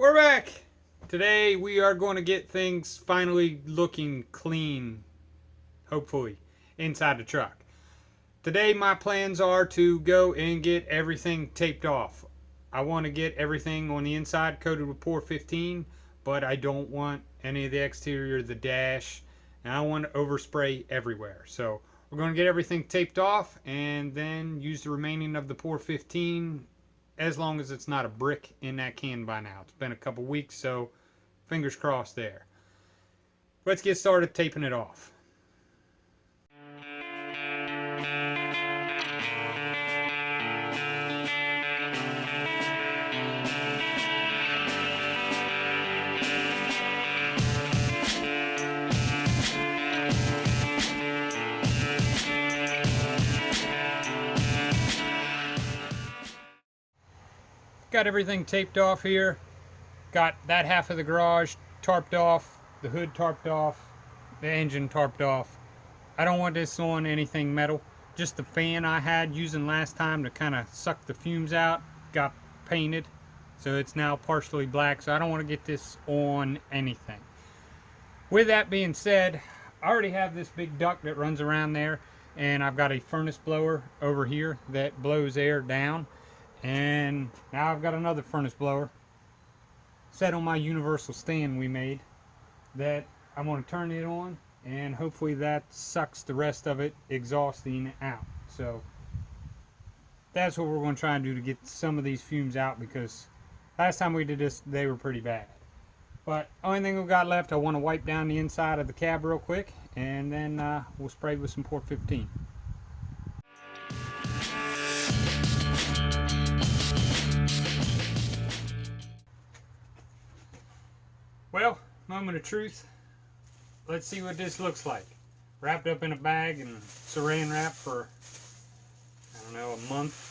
We're back! Today we are going to get things finally looking clean, hopefully, inside the truck. Today my plans are to go and get everything taped off. I want to get everything on the inside coated with POR15, but I don't want any of the exterior, the dash, and I don't want to overspray everywhere. So we're going to get everything taped off and then use the remaining of the POR15 as long as it's not a brick in that can by now. It's been a couple weeks, so fingers crossed there. Let's get started taping it off. Got everything taped off here. Got that half of the garage tarped off, the hood tarped off, the engine tarped off. I don't want this on anything metal. Just the fan I had using last time to kind of suck the fumes out got painted, so it's now partially black, so I don't want to get this on anything. With that being said, I already have this big duct that runs around there, and I've got a furnace blower over here that blows air down. And now I've got another furnace blower set on my universal stand we made that I'm going to turn it on, and hopefully that sucks the rest of it exhausting out. So that's what we're going to try and do to get some of these fumes out, because last time we did this they were pretty bad. But only thing we've got left, I want to wipe down the inside of the cab real quick, and then we'll spray with some POR15. Well, moment of truth. Let's see what this looks like. Wrapped up in a bag and saran wrap for, I don't know, a month.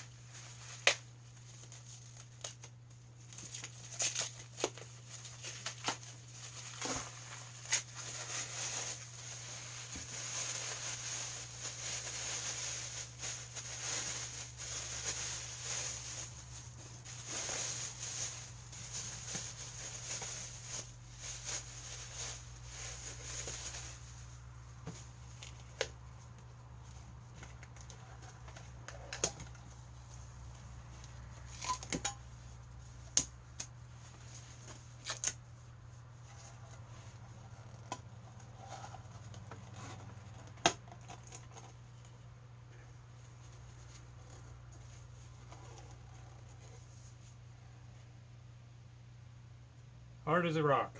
Hard as a rock.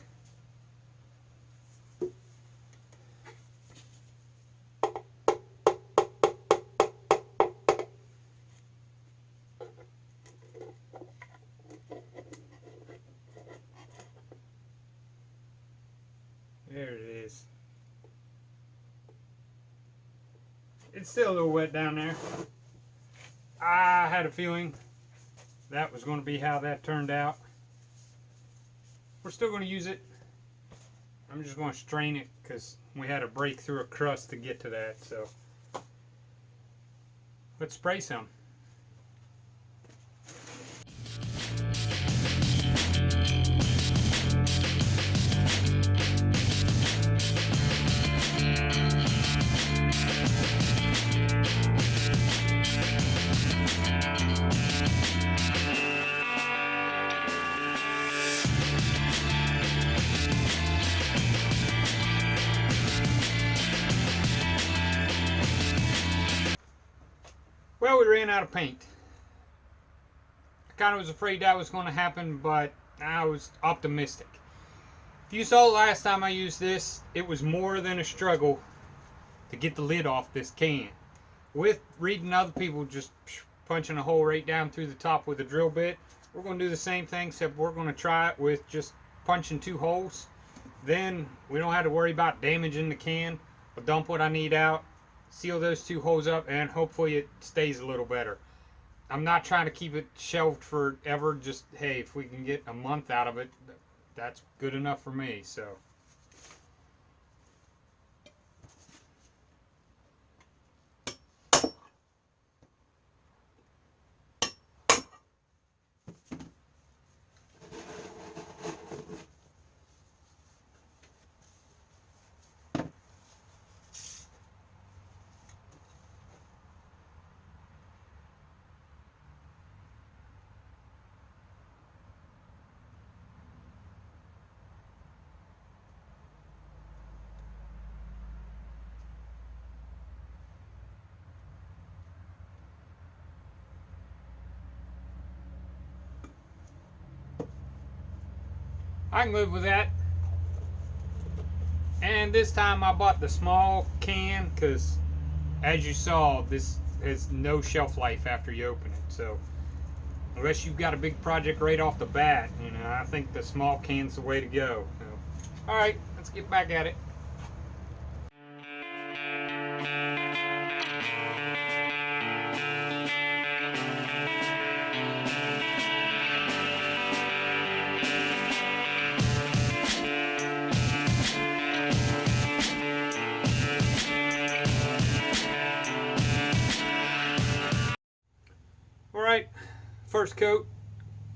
There it is. It's still a little wet down there. I had a feeling that was going to be how that turned out. We're still going to use it. I'm just going to strain it because we had to break through a crust to get to that. So let's spray some. Well, we ran out of paint. I kind of was afraid that was going to happen, but I was optimistic. If you saw last time I used this, it was more than a struggle to get the lid off this can. With reading other people just punching a hole right down through the top with a drill bit, we're going to do the same thing, except we're going to try it with just punching 2 holes. Then we don't have to worry about damaging the can. I'll dump what I need out, seal those 2 holes up, and hopefully it stays a little better. I'm not trying to keep it shelved forever. Just, hey, if we can get a month out of it, that's good enough for me. So I can live with that. And this time I bought the small can because, as you saw, this has no shelf life after you open it. So unless you've got a big project right off the bat, you know, I think the small can's the way to go. So, all right, let's get back at it. Alright, first coat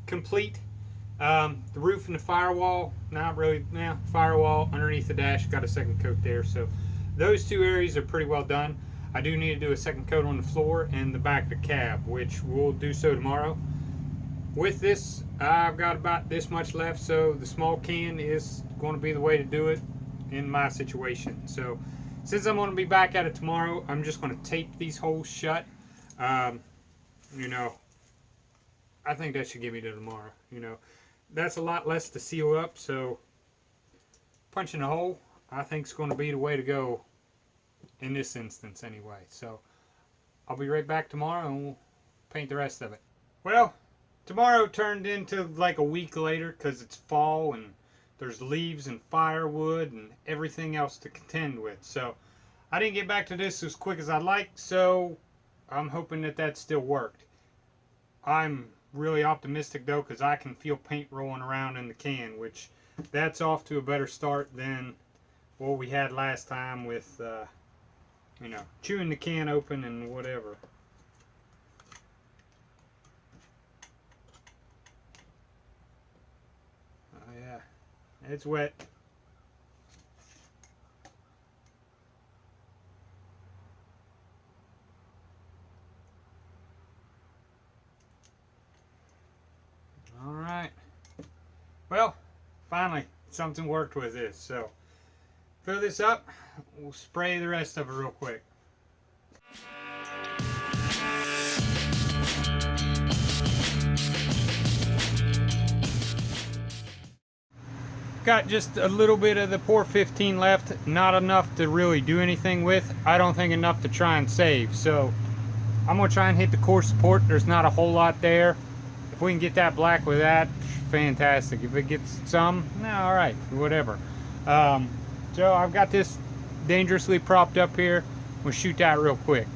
complete. The roof and the firewall, not really, firewall underneath the dash, got a second coat there. So those two areas are pretty well done. I do need to do a second coat on the floor and the back of the cab, which we'll do so tomorrow. With this, I've got about this much left, so the small can is going to be the way to do it in my situation. So since I'm going to be back at it tomorrow, I'm just going to tape these holes shut. You know, I think that should get me to tomorrow. You know, that's a lot less to seal up, so punching a hole, I think, is going to be the way to go in this instance anyway. So I'll be right back tomorrow and we'll paint the rest of it. Well, tomorrow turned into like a week later because it's fall and there's leaves and firewood and everything else to contend with. So I didn't get back to this as quick as I'd like, so I'm hoping that that still worked. I'm really optimistic though, because I can feel paint rolling around in the can, which that's off to a better start than what we had last time with you know, chewing the can open and whatever. Oh yeah, it's wet. Alright, well, finally something worked with this. So fill this up, we'll spray the rest of it real quick. Got just a little bit of the POR15 left, not enough to really do anything with. I don't think enough to try and save, so I'm gonna try and hit the core support. There's not a whole lot there. If we can get that black with that, fantastic. If it gets some, no, all right, whatever. So I've got this dangerously propped up here. We'll shoot that real quick.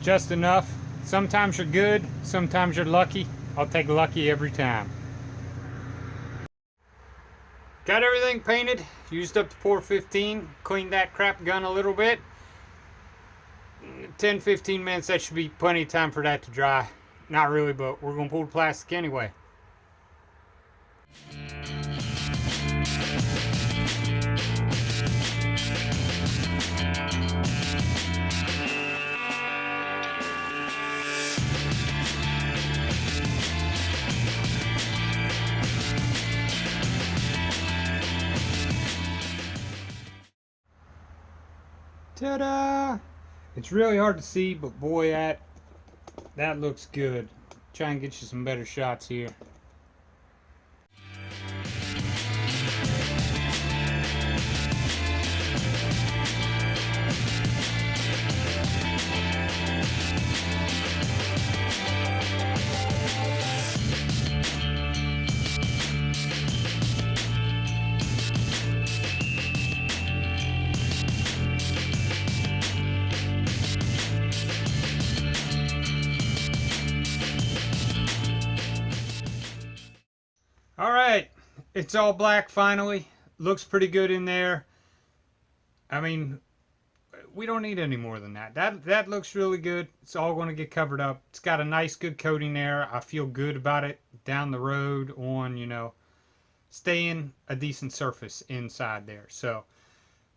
Just enough. Sometimes you're good, sometimes you're lucky. I'll take lucky every time. Got everything painted, used up the POR15, cleaned that crap gun a little bit. 10-15 minutes, that should be plenty of time for that to dry. Not really, but we're going to pull the plastic anyway. Ta-da! It's really hard to see, but boy, that looks good. Try and get you some better shots here. Alright, it's all black finally. Looks pretty good in there. I mean, we don't need any more than that. That looks really good. It's all going to get covered up. It's got a nice good coating there. I feel good about it down the road on, you know, staying a decent surface inside there. So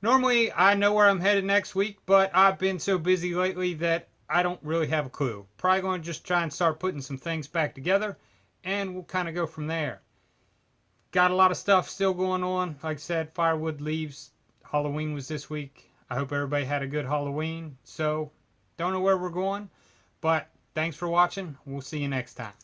normally I know where I'm headed next week, but I've been so busy lately that I don't really have a clue. Probably going to just try and start putting some things back together, and we'll kind of go from there. Got a lot of stuff still going on. Like I said, firewood, leaves. Halloween was this week. I hope everybody had a good Halloween. So, don't know where we're going, But thanks for watching. We'll see you next time.